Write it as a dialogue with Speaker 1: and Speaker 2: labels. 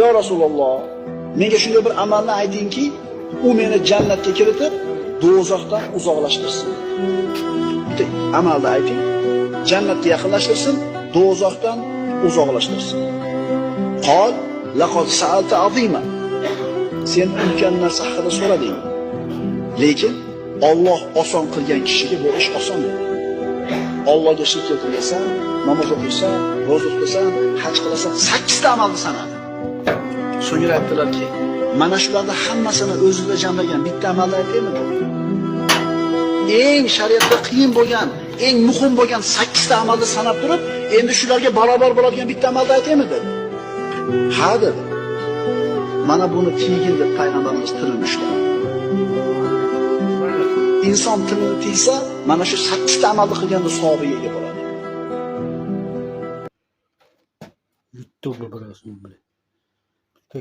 Speaker 1: yo Rasululloh, menga shunday bir amalni aytingki, u meni jannatga kiritib, do'zaxdan uzoqlashtirsin. Bitta amalni ayting, jannatga yaqinlashtirsin, do'zaxdan uzoqlashtirsin. Qol laqad sa'alta azima. Sen ulkan narsa haqida so'rading. Lekin Alloh oson qilgan kishiga bu ish oson. Allohga shirk keltirsan, namoz o'qiysan, ro'za tutasan, haj qilasan, 8 ta amalni sanadi. So'ngra aytdilarki, mana shularni hammasini o'zida jamlagan bitta amalni aytaymi? Eng shariatda qiyin bo'lgan, eng muhim bo'lgan 8 ta amalni sanab turib, endi shularga barobar bo'ladigan bitta amalni aytaymi dedi. Ha dedi. Mana buni tiygin deb payg'ambarimiz tilini ushladi. Inson tilini tiysa, mana shu 8 ta amalni qilganda savobiga ega bo'ladi.
Speaker 2: YouTube bilan